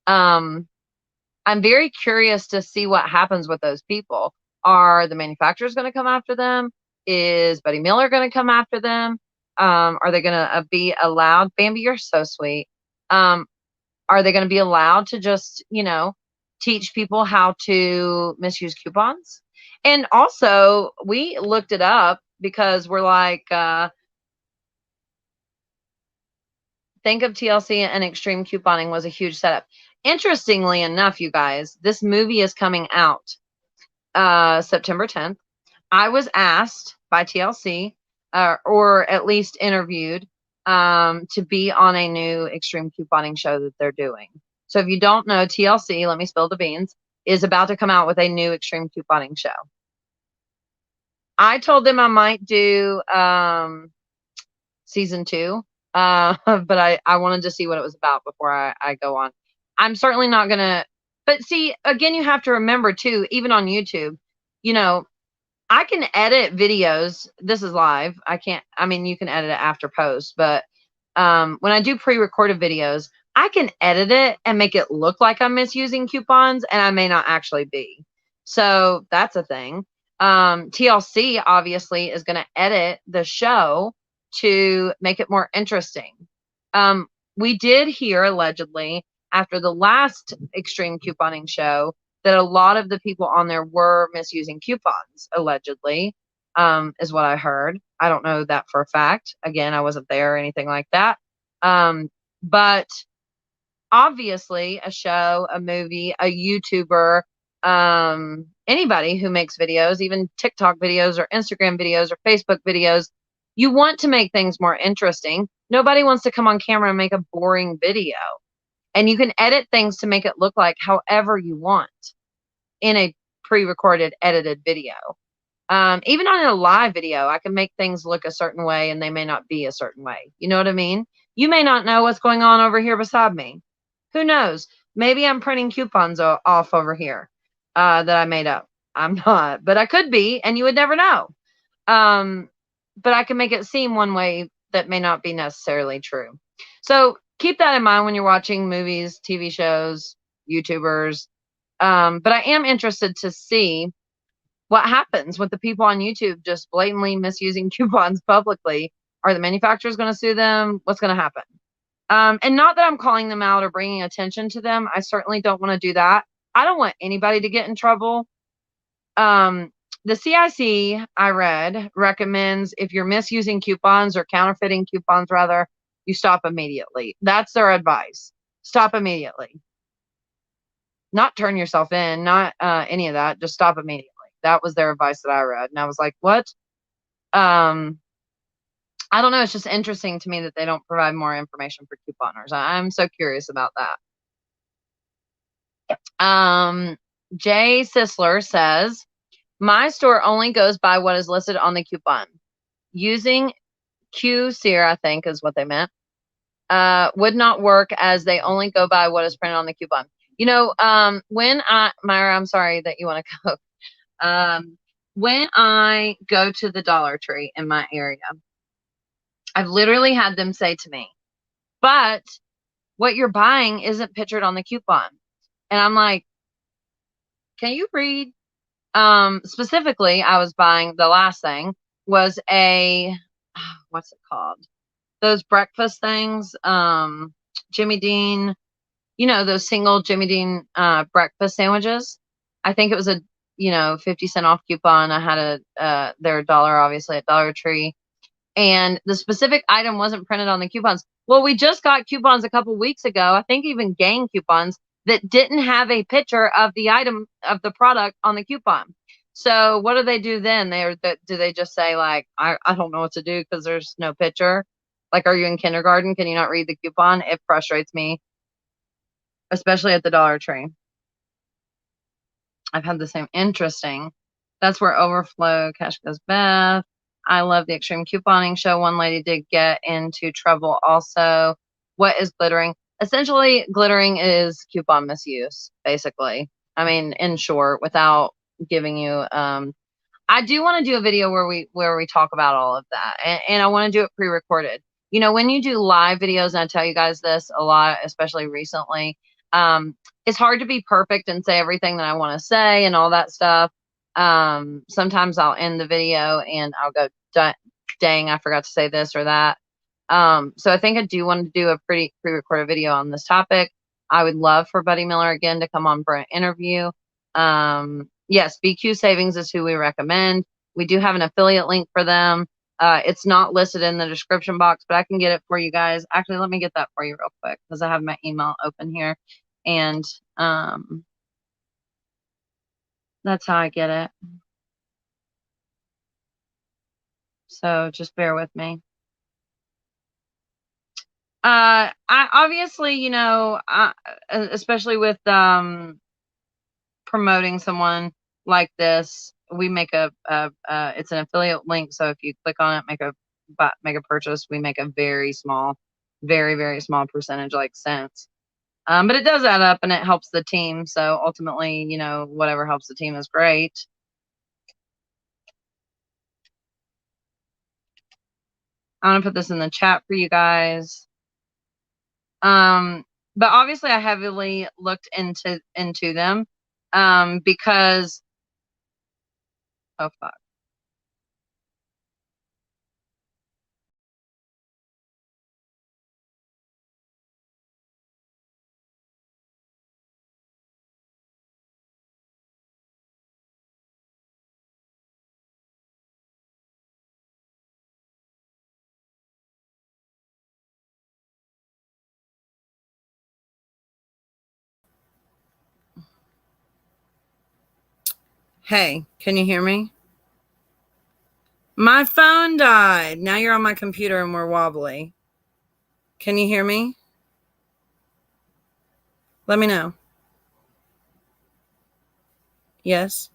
I'm very curious to see what happens with those people. Are the manufacturers going to come after them? Is Buddy Miller going to come after them? Are they going to be allowed? Bambi, you're so sweet. Are they going to be allowed to just, teach people how to misuse coupons? And also, we looked it up because we're like, think of TLC and extreme couponing was a huge setup. Interestingly enough, you guys, this movie is coming out September 10th. I was asked by TLC, or at least interviewed, to be on a new extreme couponing show that they're doing. So if you don't know, TLC, let me spill the beans, is about to come out with a new extreme couponing show. I told them I might do season 2, but I wanted to see what it was about before I go on. I'm certainly not going to, but see, again, you have to remember too, even on YouTube, I can edit videos. This is live. You can edit it after post, but when I do pre-recorded videos, I can edit it and make it look like I'm misusing coupons, and I may not actually be. So that's a thing. TLC obviously is going to edit the show to make it more interesting. We did hear allegedly after the last extreme couponing show that a lot of the people on there were misusing coupons, allegedly, is what I heard. I don't know that for a fact. Again, I wasn't there or anything like that. But obviously a show, a movie, a YouTuber, anybody who makes videos, even TikTok videos or Instagram videos or Facebook videos, you want to make things more interesting. Nobody wants to come on camera and make a boring video. And you can edit things to make it look like however you want in a pre-recorded, edited video. Even on a live video, I can make things look a certain way and they may not be a certain way. You know what I mean? You may not know what's going on over here beside me. Who knows? Maybe I'm printing coupons off over here that I made up. I'm not, but I could be, and you would never know. But I can make it seem one way that may not be necessarily true. So keep that in mind when you're watching movies, TV shows, YouTubers. But I am interested to see what happens with the people on YouTube just blatantly misusing coupons publicly. Are the manufacturers going to sue them? What's going to happen? And not that I'm calling them out or bringing attention to them. I certainly don't want to do that. I don't want anybody to get in trouble. The CIC, I read, recommends if you're misusing coupons or counterfeiting coupons, rather, you stop immediately. That's their advice. Stop immediately. Not turn yourself in, not any of that. Just stop immediately. That was their advice that I read. And I was like, what? I don't know. It's just interesting to me that they don't provide more information for couponers. I'm so curious about that. Jay Sisler says, my store only goes by what is listed on the coupon. Using QSEER, I think is what they meant, would not work as they only go by what is printed on the coupon. Myra, I'm sorry that you want to go. When I go to the Dollar Tree in my area, I've literally had them say to me, but what you're buying isn't pictured on the coupon. And I'm like, can you read? Specifically, I was buying, the last thing was what's it called? Those breakfast things, Jimmy Dean, those single Jimmy Dean breakfast sandwiches. I think it was a 50-cent off coupon. I had they're $1 obviously at Dollar Tree, and the specific item wasn't printed on the coupons. Well, we just got coupons a couple weeks ago, I think even gang coupons, that didn't have a picture of the item of the product on the coupon. So what do they do then? Do they just say like, I don't know what to do because there's no picture? Like, are you in kindergarten? Can you not read the coupon? It frustrates me, especially at the Dollar Tree. I've had the same. Interesting. That's where overflow cash goes Beth. I love the extreme couponing show. One lady did get into trouble also. What is glittering? Essentially, glittering is coupon misuse, basically. I mean, in short, without giving you I do want to do a video where we talk about all of that, and I want to do it pre-recorded. You know, when you do live videos, and I tell you guys this a lot, especially recently, it's hard to be perfect and say everything that I want to say and all that stuff. Sometimes I'll end the video and I'll go, dang, I forgot to say this or that. So I think I do want to do a pretty pre-recorded video on this topic. I would love for Buddy Miller again to come on for an interview. Yes, BQ Savings is who we recommend. We do have an affiliate link for them. It's not listed in the description box, but I can get it for you guys. Actually, let me get that for you real quick because I have my email open here. And that's how I get it. So just bear with me. I obviously, you know, especially with promoting someone like this, we make it's an affiliate link. So if you click on it, make a purchase, we make a very small, very small percentage, like cents. But it does add up and it helps the team. So ultimately, you know, whatever helps the team is great. I'm gonna put this in the chat for you guys. But obviously I heavily looked into them because oh fuck. Hey, can you hear me? My phone died. Now you're on my computer and we're wobbly. Can you hear me? Let me know. Yes.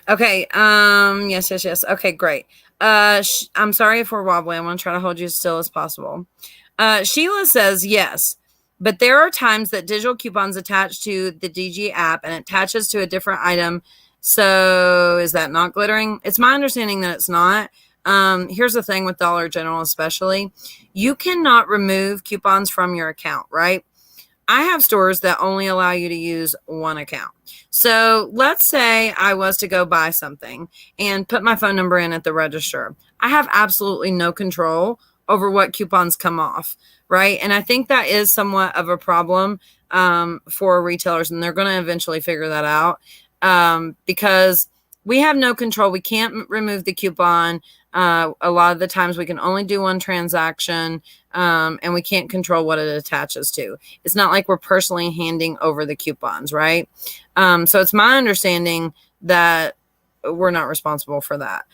Okay. Yes. Okay, great. I'm sorry if we're wobbly. I'm gonna try to hold you as still as possible. Sheila says yes, but there are times that digital coupons attach to the DG app and it attaches to a different item. So is that not glittering? It's my understanding that it's not. Here's the thing with Dollar General, especially, you cannot remove coupons from your account, right? I have stores that only allow you to use one account. So let's say I was to go buy something and put my phone number in at the register. I have absolutely no control over what coupons come off, right? And I think that is somewhat of a problem for retailers, and they're going to eventually figure that out because we have no control. We can't remove the coupon. A lot of the times we can only do one transaction, and we can't control what it attaches to. It's not like we're personally handing over the coupons, right? So it's my understanding that we're not responsible for that.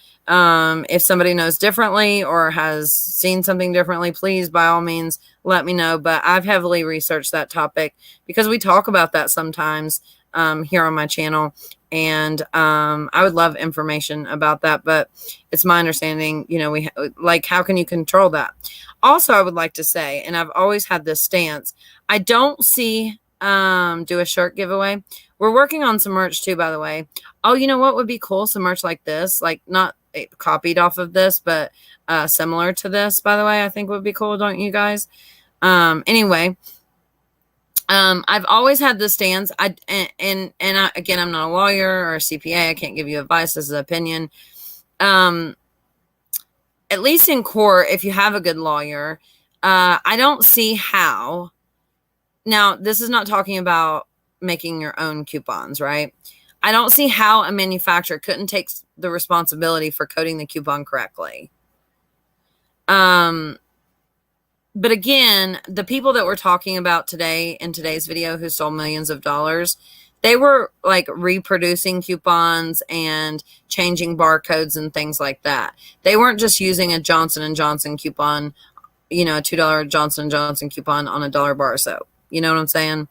If somebody knows differently or has seen something differently, please, by all means, let me know. But I've heavily researched that topic because we talk about that sometimes here on my channel. And I would love information about that. But it's my understanding, you know, how can you control that? Also, I would like to say, and I've always had this stance, I don't see do a shirt giveaway. We're working on some merch too, by the way. Oh, you know what would be cool? Some merch like this, like not copied off of this, but similar to this, by the way, I think would be cool. Don't you guys? Anyway, I've always had this stance. Again, I'm not a lawyer or a CPA. I can't give you advice. This is an opinion. At least in court, if you have a good lawyer, I don't see how. Now, this is not talking about making your own coupons, right? I don't see how a manufacturer couldn't take the responsibility for coding the coupon correctly. But again, the people that we're talking about today in today's video who sold millions of dollars, they were like reproducing coupons and changing barcodes and things like that. They weren't just using a Johnson & Johnson coupon, you know, a $2 Johnson & Johnson coupon on a $1 bar of soap. You know what I'm saying?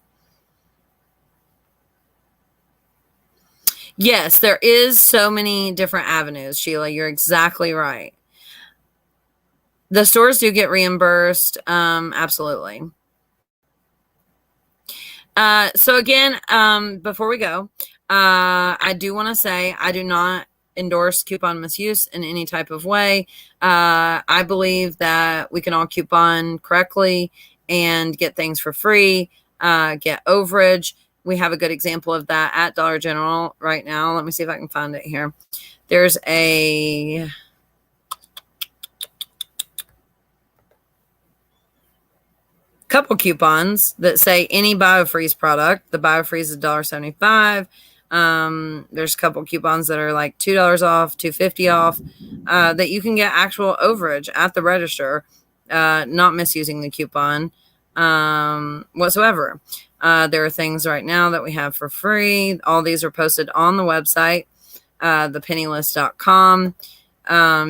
Yes, there is so many different avenues, Sheila. You're exactly right. The stores do get reimbursed. Absolutely. So again, before we go, I do want to say I do not endorse coupon misuse in any type of way. I believe that we can all coupon correctly and get things for free, get overage. We have a good example of that at Dollar General right now. Let me see if I can find it here. There's a couple coupons that say any BioFreeze product. The BioFreeze is $1.75. There's a couple coupons that are like $2 off, $2.50 off, that you can get actual overage at the register, not misusing the coupon whatsoever. There are things right now that we have for free. All these are posted on the website, thepennylist.com.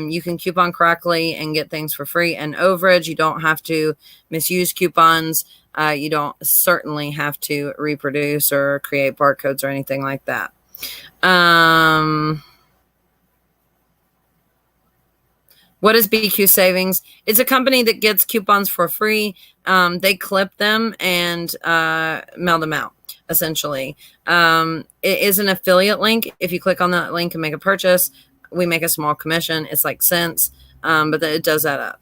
You can coupon correctly and get things for free and overage. You don't have to misuse coupons. You don't certainly have to reproduce or create barcodes or anything like that. What is BQ Savings? It's a company that gets coupons for free. They clip them and mail them out, essentially. It is an affiliate link. If you click on that link and make a purchase, we make a small commission. It's like cents, but it does add up.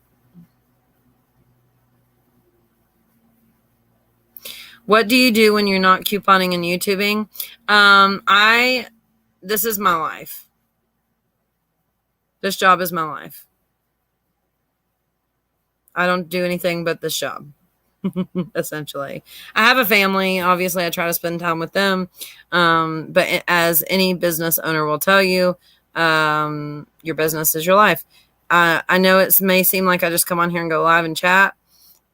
What do you do when you're not couponing and YouTubing? This is my life. This job is my life. I don't do anything but this job, essentially. I have a family. Obviously, I try to spend time with them. But as any business owner will tell you, your business is your life. I know it may seem like I just come on here and go live and chat.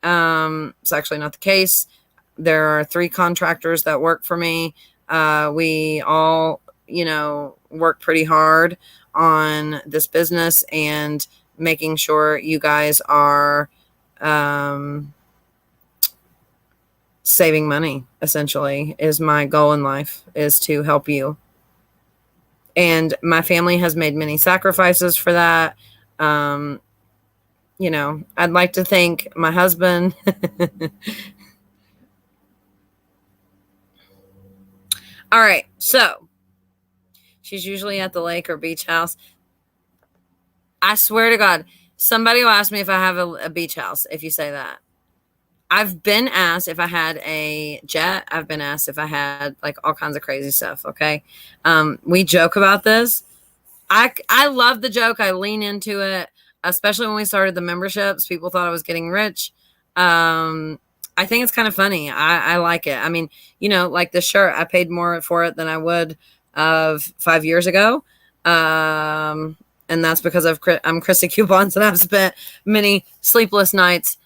It's actually not the case. There are 3 contractors that work for me. We all, work pretty hard on this business and making sure you guys are saving money, essentially, is my goal in life, is to help you. And my family has made many sacrifices for that. I'd like to thank my husband. All right. So she's usually at the lake or beach house. I swear to God, somebody will ask me if I have a beach house if you say that. I've been asked if I had a jet. I've been asked if I had like all kinds of crazy stuff. Okay. We joke about this. I love the joke. I lean into it, especially when we started the memberships. People thought I was getting rich. I think it's kind of funny. I like it. I mean, like the shirt, I paid more for it than I would of 5 years ago. And that's because I'm Chrissy Coupons and I've spent many sleepless nights,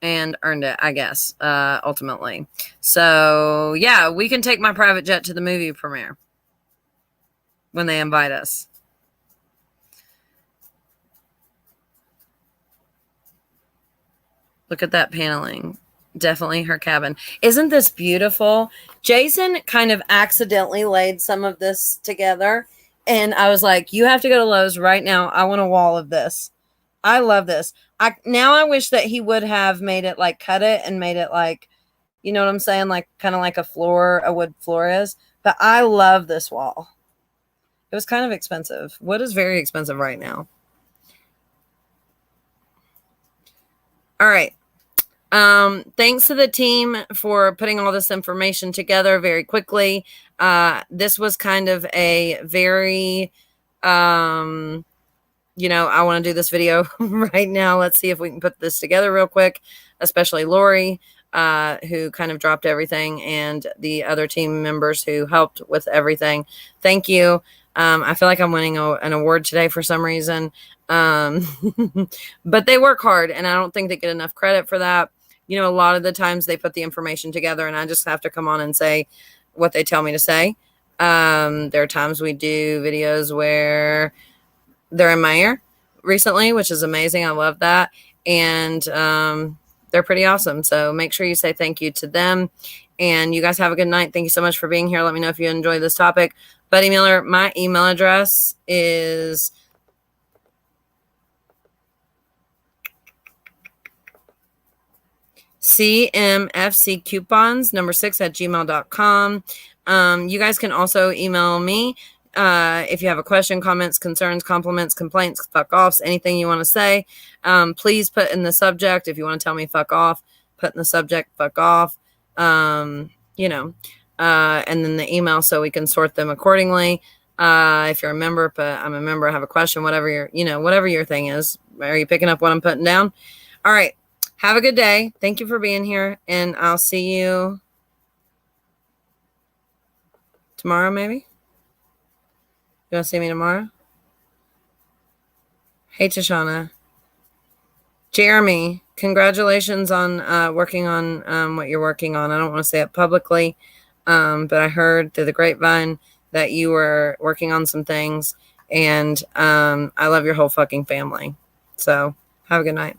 and earned it, I guess, ultimately. So yeah, we can take my private jet to the movie premiere when they invite us. Look at that paneling. Definitely her cabin. Isn't this beautiful? Jason kind of accidentally laid some of this together. And I was like, you have to go to Lowe's right now. I want a wall of this. I love this. I wish that he would have made it like cut it and made it like, you know what I'm saying? Like kind of like a wood floor is. But I love this wall. It was kind of expensive. Wood is very expensive right now. All right. Thanks to the team for putting all this information together very quickly. This was kind of a very, I want to do this video right now. Let's see if we can put this together real quick, especially Lori, who kind of dropped everything, and the other team members who helped with everything. Thank you. I feel like I'm winning an award today for some reason. But they work hard, and I don't think they get enough credit for that. A lot of the times they put the information together and I just have to come on and say what they tell me to say. There are times we do videos where they're in my ear recently, which is amazing. I love that. And they're pretty awesome. So make sure you say thank you to them. And you guys have a good night. Thank you so much for being here. Let me know if you enjoyed this topic. Buddy Miller, my email address is cmfccoupons6@gmail.com. You guys can also email me if you have a question, comments, concerns, compliments, complaints, fuck offs, anything you want to say. Please put in the subject. If you want to tell me fuck off, put in the subject fuck off. And then the email so we can sort them accordingly. If you're a member, but I'm a member, I have a question, whatever your thing is. Are you picking up what I'm putting down? All right. Have a good day. Thank you for being here, and I'll see you tomorrow, maybe? You want to see me tomorrow? Hey, Tashana. Jeremy, congratulations on working on what you're working on. I don't want to say it publicly, but I heard through the grapevine that you were working on some things, and I love your whole fucking family. So have a good night.